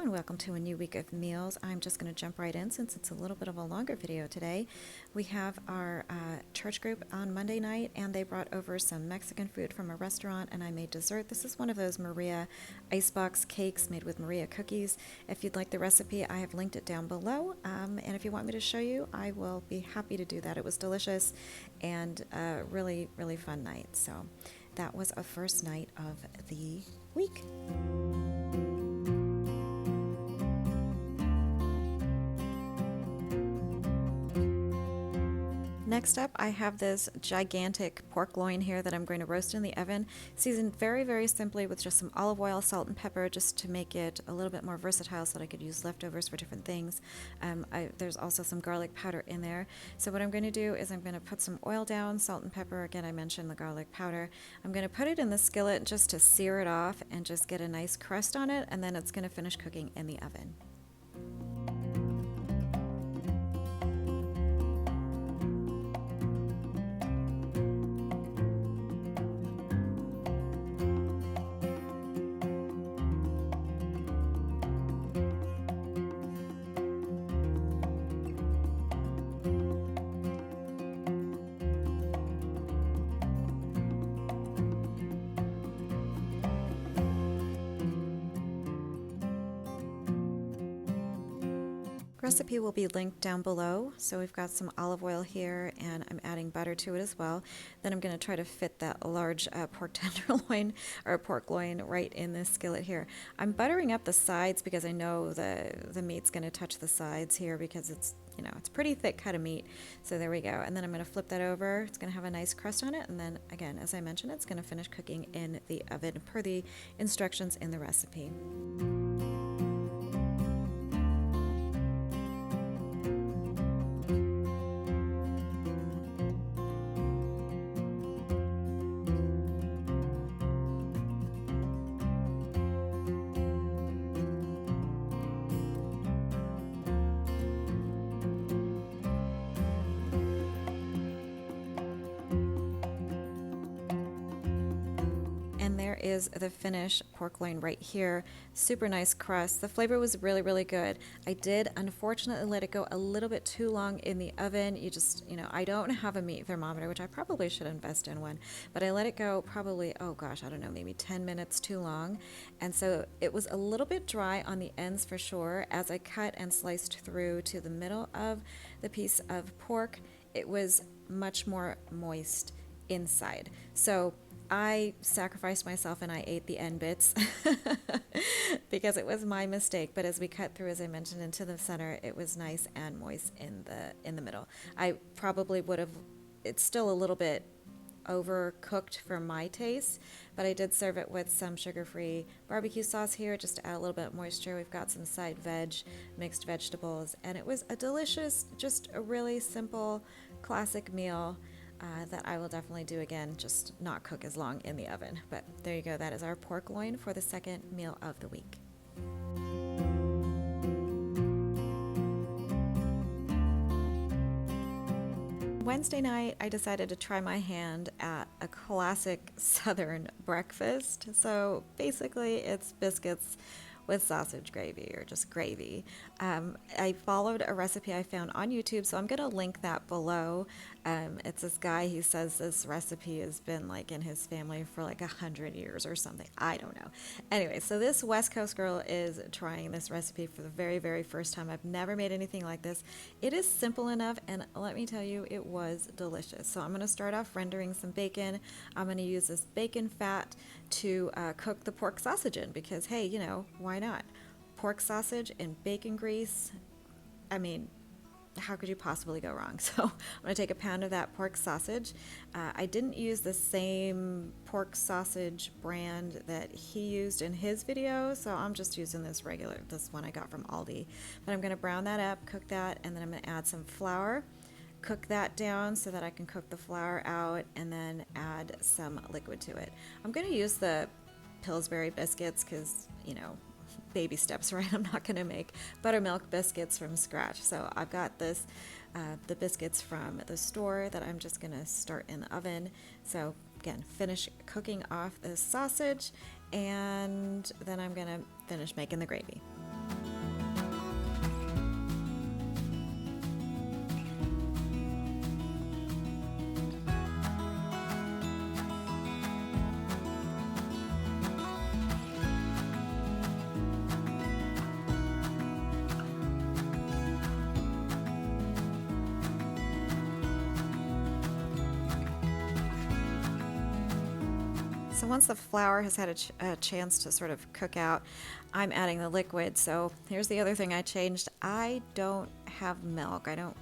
and welcome to a new week of meals. I'm just going to jump right in since it's a little bit of a longer video today. We have our church group on Monday night, and they brought over some Mexican food from a restaurant, and I made dessert. This is one of those Maria IceBox cakes made with Maria cookies. If you'd like the recipe, I have linked it down below, and if you want me to show you, I will be happy to do that. It was delicious and a really, really fun night. So that was a first night of the week. Next up, I have this gigantic pork loin here that I'm going to roast in the oven, seasoned very, very simply with just some olive oil, salt, and pepper, just to make it a little bit more versatile so that I could use leftovers for different things. There's also some garlic powder in there. So what I'm going to do is I'm going to put some oil down, salt and pepper. Again, I mentioned the garlic powder. I'm going to put it in the skillet just to sear it off and just get a nice crust on it, and then it's going to finish cooking in the oven. Recipe will be linked down below. So we've got some olive oil here, and I'm adding butter to it as well. Then I'm going to try to fit that large pork tenderloin or pork loin right in this skillet here. I'm buttering up the sides because I know the meat's going to touch the sides here because it's it's pretty thick cut of meat. So there we go. And then I'm going to flip that over. It's going to have a nice crust on it, and then again, as I mentioned, it's going to finish cooking in the oven per the instructions in the recipe. And there is the finished pork loin right here. Super nice crust. The flavor was really, really good. I did unfortunately let it go a little bit too long in the oven. I don't have a meat thermometer, which I probably should invest in one, but I let it go probably, oh gosh, I don't know, maybe 10 minutes too long. And so it was a little bit dry on the ends for sure. As I cut and sliced through to the middle of the piece of pork, it was much more moist inside. So I sacrificed myself and I ate the end bits because it was my mistake. But as we cut through, as I mentioned, into the center, it was nice and moist in the middle. I probably would have, it's still a little bit overcooked for my taste, but I did serve it with some sugar-free barbecue sauce here just to add a little bit of moisture. We've got some side veg, mixed vegetables, and it was a delicious, just a really simple, classic meal. That I will definitely do again, just not cook as long in the oven. But there you go, that is our pork loin for the second meal of the week. Wednesday night, I decided to try my hand at a classic Southern breakfast. So basically, it's biscuits with sausage gravy or just gravy. I followed a recipe I found on YouTube, so I'm going to link that below. It's this guy, he says this recipe has been like in his family for like 100 years or something. I don't know. Anyway, so this West Coast girl is trying this recipe for the very, very first time. I've never made anything like this. It is simple enough, and let me tell you, it was delicious. So I'm going to start off rendering some bacon. I'm going to use this bacon fat to cook the pork sausage in because, hey, why not? Pork sausage in bacon grease. I mean, how could you possibly go wrong? So I'm going to take a pound of that pork sausage. I didn't use the same pork sausage brand that he used in his video, so I'm just using this one I got from Aldi. But I'm going to brown that up, cook that, and then I'm going to add some flour. Cook that down so that I can cook the flour out and then add some liquid to it. I'm going to use the Pillsbury biscuits because, baby steps, right? I'm not going to make buttermilk biscuits from scratch. So I've got the biscuits from the store that I'm just going to start in the oven. So again, finish cooking off the sausage, and then I'm going to finish making the gravy. So once the flour has had a chance to sort of cook out, I'm adding the liquid. So here's the other thing I changed. I don't have milk. I don't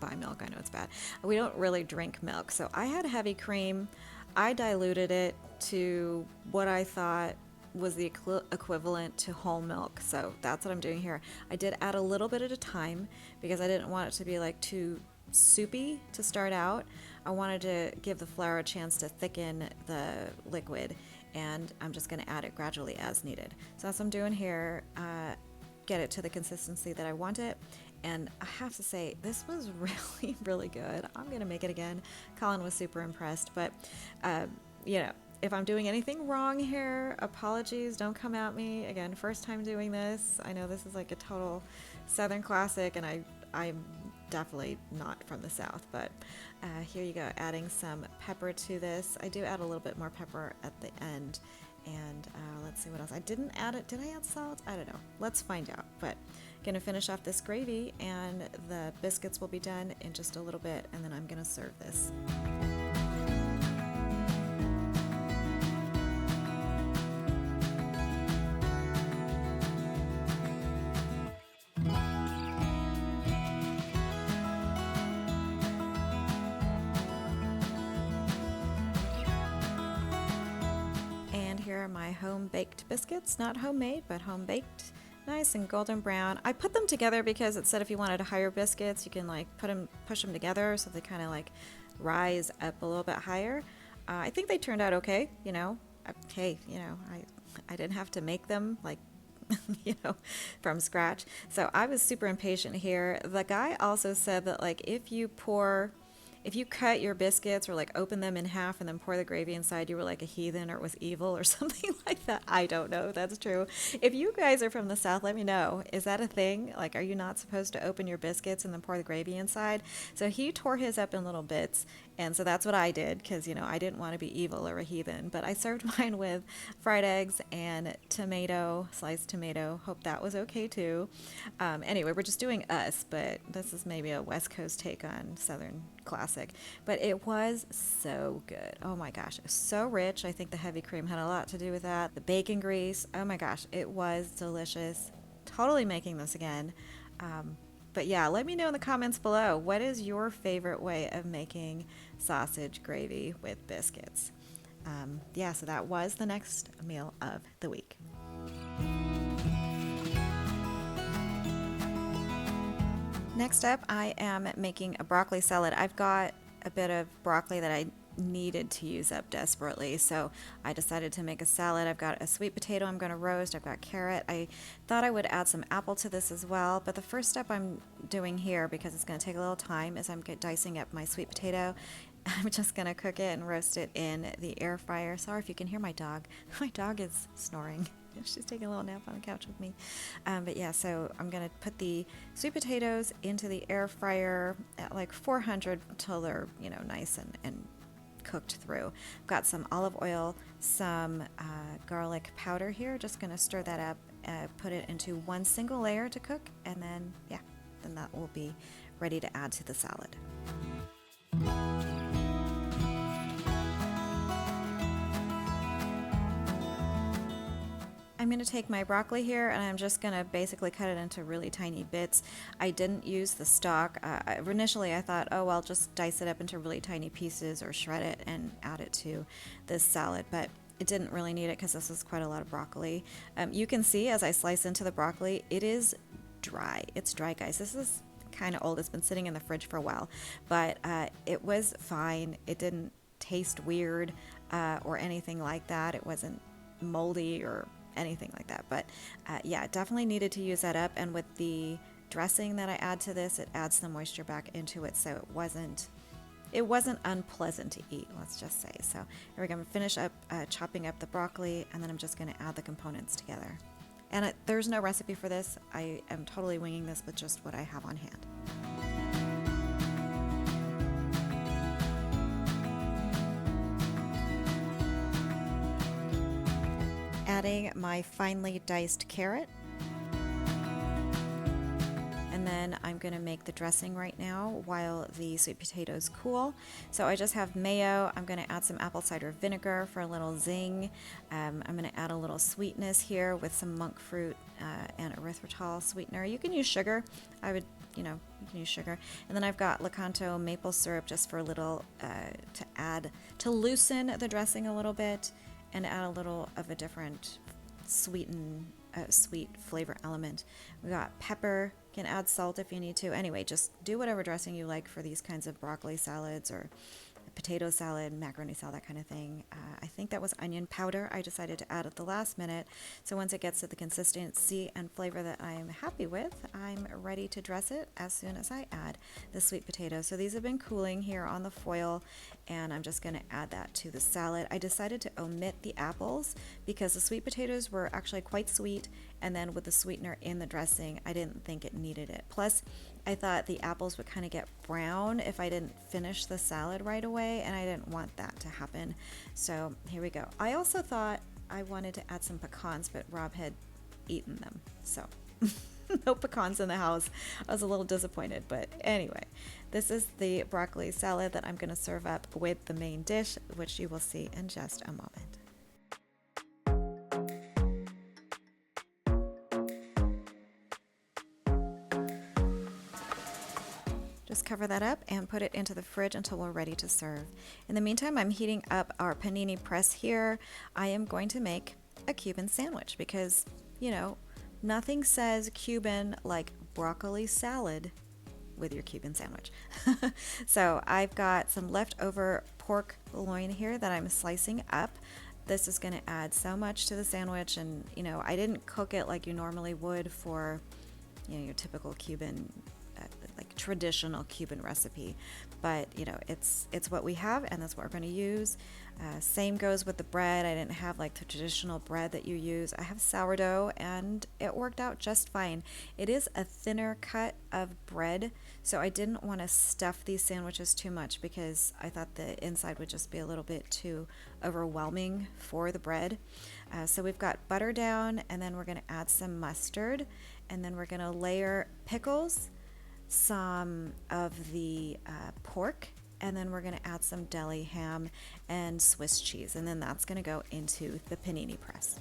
buy milk. I know it's bad. We don't really drink milk. So I had heavy cream. I diluted it to what I thought was the equivalent to whole milk. So that's what I'm doing here. I did add a little bit at a time because I didn't want it to be like too soupy to start out. I wanted to give the flour a chance to thicken the liquid, and I'm just going to add it gradually as needed. So that's what I'm doing here. Get it to the consistency that I want it. And I have to say, this was really, really good. I'm going to make it again. Colin was super impressed. But, if I'm doing anything wrong here, apologies. Don't come at me. Again, first time doing this. I know this is like a total Southern classic, and I'm definitely not from the South. But here you go, adding some pepper to this. I do add a little bit more pepper at the end. And let's see what else. I didn't add it. Did I add salt? I don't know. Let's find out. But gonna finish off this gravy, and the biscuits will be done in just a little bit, and then I'm gonna serve this. And here are my home-baked biscuits, not homemade, but home-baked. Nice and golden brown. I put them together because it said if you wanted higher biscuits, you can like push them together so they kind of like rise up a little bit higher. I think they turned out okay. I didn't have to make them like from scratch. So I was super impatient here. The guy also said that like if you cut your biscuits or like open them in half and then pour the gravy inside, you were like a heathen or it was evil or something like that. I don't know if that's true. If you guys are from the South, let me know. Is that a thing? Like, are you not supposed to open your biscuits and then pour the gravy inside? So he tore his up in little bits. And so that's what I did because, I didn't want to be evil or a heathen. But I served mine with fried eggs and sliced tomato. Hope that was okay too. Anyway, we're just doing us, but this is maybe a West Coast take on Southern classic. But it was so good. Oh my gosh, so rich. I think the heavy cream had a lot to do with that. The bacon grease. Oh my gosh, it was delicious. Totally making this again. But yeah, let me know in the comments below, what is your favorite way of making sausage gravy with biscuits? So that was the next meal of the week. Next up, I am making a broccoli salad. I've got a bit of broccoli that I needed to use up desperately, so I decided to make a salad. I've got a sweet potato I'm going to roast. I've got carrot. I thought I would add some apple to this as well, but the first step I'm doing here, because it's going to take a little time, is I'm dicing up my sweet potato. I'm just going to cook it and roast it in the air fryer. Sorry if you can hear my dog. My dog is snoring. She's taking a little nap on the couch with me. So I'm going to put the sweet potatoes into the air fryer at like 400 until they're, nice and cooked through. I've got some olive oil, some garlic powder here. Just going to stir that up, put it into one single layer to cook, and then that will be ready to add to the salad. I'm going to take my broccoli here and I'm just going to basically cut it into really tiny bits. I didn't use the stalk. Initially I thought, I'll just dice it up into really tiny pieces or shred it and add it to this salad, but it didn't really need it because this is quite a lot of broccoli. You can see as I slice into the broccoli, it is dry. It's dry, guys. This is kind of old. It's been sitting in the fridge for a while, but it was fine. It didn't taste weird or anything like that. It wasn't moldy or anything like that, but definitely needed to use that up, and with the dressing that I add to this, it adds the moisture back into it, so it wasn't unpleasant to eat, let's just say. So here we go. I'm gonna finish up chopping up the broccoli, and then I'm just gonna add the components together. And there's no recipe for this. I am totally winging this with just what I have on hand. Adding my finely diced carrot. And and then I'm going to make the dressing right now while the sweet potatoes cool. So I just have mayo. I'm going to add some apple cider vinegar for a little zing. I'm going to add a little sweetness here with some monk fruit and erythritol sweetener. You can use sugar. I would, you can use sugar. And then I've got Lakanto maple syrup just for a little to loosen the dressing a little bit and add a little of a different sweet flavor element. We got pepper. You can add salt if you need to. Anyway, just do whatever dressing you like for these kinds of broccoli salads or potato salad, macaroni salad, that kind of thing. I think that was onion powder I decided to add at the last minute. So once it gets to the consistency and flavor that I'm happy with, I'm ready to dress it as soon as I add the sweet potatoes. So these have been cooling here on the foil, and I'm just going to add that to the salad. I decided to omit the apples because the sweet potatoes were actually quite sweet, and then with the sweetener in the dressing, I didn't think it needed it. Plus, I thought the apples would kind of get brown if I didn't finish the salad right away, and I didn't want that to happen. So here we go. I also thought I wanted to add some pecans, but Rob had eaten them, so no pecans in the house. I was a little disappointed, but anyway, this is the broccoli salad that I'm going to serve up with the main dish, which you will see in just a moment. Just cover that up and put it into the fridge until we're ready to serve. In the meantime, I'm heating up our panini press here. I am going to make a Cuban sandwich because, nothing says Cuban like broccoli salad with your Cuban sandwich. So I've got some leftover pork loin here that I'm slicing up. This is going to add so much to the sandwich, and I didn't cook it like you normally would for your typical Cuban like traditional Cuban recipe, but it's what we have, and that's what we're going to use. Same goes with the bread. I didn't have like the traditional bread that you use. I have sourdough, and it worked out just fine. It is a thinner cut of bread, so I didn't want to stuff these sandwiches too much because I thought the inside would just be a little bit too overwhelming for the bread. So we've got butter down, and then we're going to add some mustard, and then we're going to layer pickles, some of the pork, and then we're going to add some deli ham and Swiss cheese, and then that's going to go into the panini press.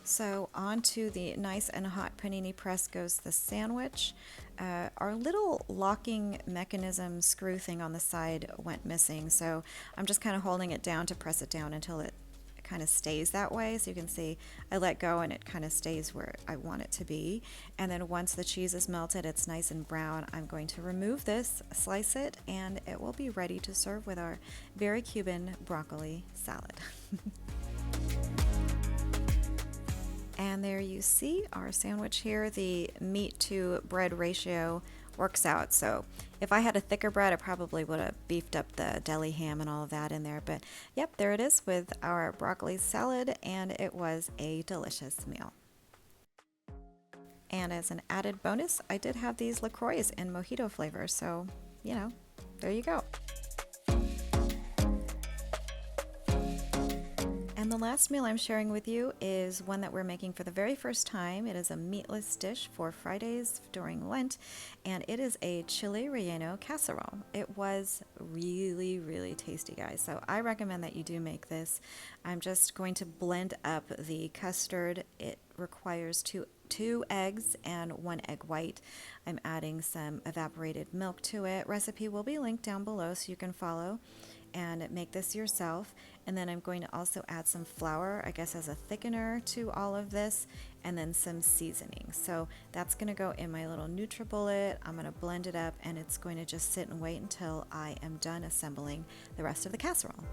So onto the nice and hot panini press goes the sandwich. Our little locking mechanism screw thing on the side went missing, so I'm just kind of holding it down to press it down until it kind of stays that way. So you can see I let go and it kind of stays where I want it to be. And then once the cheese is melted, it's nice and brown, I'm going to remove this, slice it, and it will be ready to serve with our very Cuban broccoli salad. And there you see our sandwich here. The meat to bread ratio works out. So if I had a thicker bread, I probably would have beefed up the deli ham and all of that in there. But yep, there it is with our broccoli salad, and it was a delicious meal. And as an added bonus, I did have these LaCroix in mojito flavor. So, there you go. And the last meal I'm sharing with you is one that we're making for the very first time. It is a meatless dish for Fridays during Lent, and it is a Chile Relleno casserole. It was really, really tasty, guys. So I recommend that you do make this. I'm just going to blend up the custard. It requires two eggs and 1 egg white. I'm adding some evaporated milk to it. Recipe will be linked down below so you can follow. and make this yourself. And then I'm going to also add some flour, I guess, as a thickener to all of this, and then some seasoning. So that's going to go in my little NutriBullet. I'm going to blend it up, and it's going to just sit and wait until I am done assembling the rest of the casserole.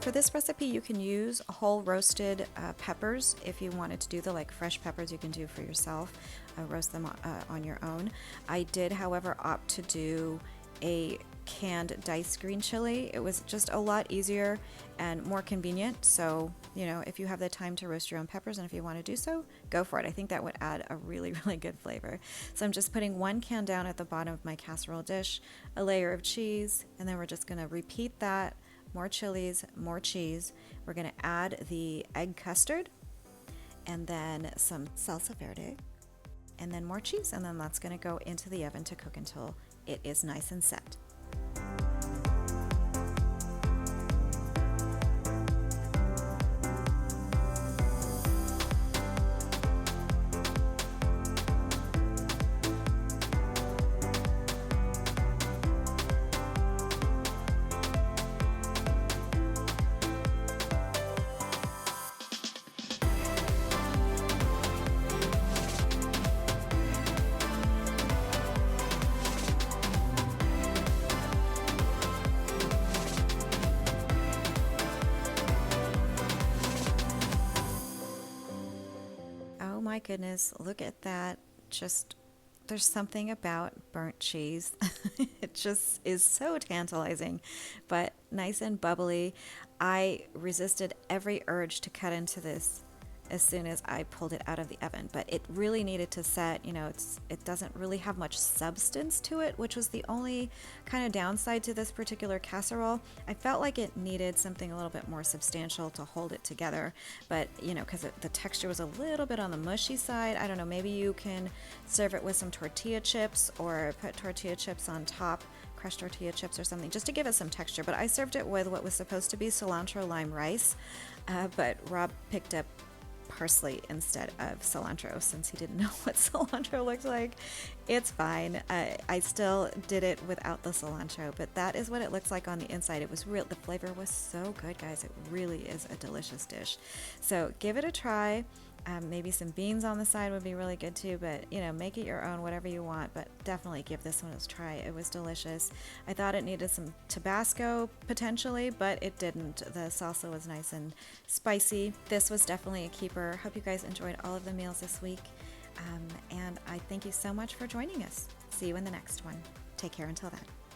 For this recipe, you can use whole roasted peppers. If you wanted to do the fresh peppers you can do for yourself, roast them on your own. I did, however, opt to do a canned diced green chili. It was just a lot easier and more convenient. So, if you have the time to roast your own peppers and if you want to do so, go for it. I think that would add a really, really good flavor. So I'm just putting one can down at the bottom of my casserole dish, a layer of cheese, and then we're just going to repeat that. More chilies, more cheese. We're going to add the egg custard and then some salsa verde and then more cheese, and then that's going to go into the oven to cook until it is nice and set. Oh my goodness, look at that. Just, there's something about burnt cheese. It just is so tantalizing, but nice and bubbly. I resisted every urge to cut into this as soon as I pulled it out of the oven, but it really needed to set. It doesn't really have much substance to it, which was the only kind of downside to this particular casserole. I felt like it needed something a little bit more substantial to hold it together, but because the texture was a little bit on the mushy side. I don't know, maybe you can serve it with some tortilla chips or put tortilla chips on top, crushed tortilla chips or something, just to give it some texture. But I served it with what was supposed to be cilantro lime rice, but Rob picked up parsley instead of cilantro since he didn't know what cilantro looked like. It's fine. I still did it without the cilantro, but that is what it looks like on the inside. It was real. The flavor was so good, guys. It really is a delicious dish. So give it a try. Maybe some beans on the side would be really good too, but make it your own, whatever you want, but definitely give this one a try. It was delicious. I thought it needed some Tabasco potentially, but it didn't. The salsa was nice and spicy. This was definitely a keeper. Hope you guys enjoyed all of the meals this week, and I thank you so much for joining us. See you in the next one. Take care until then.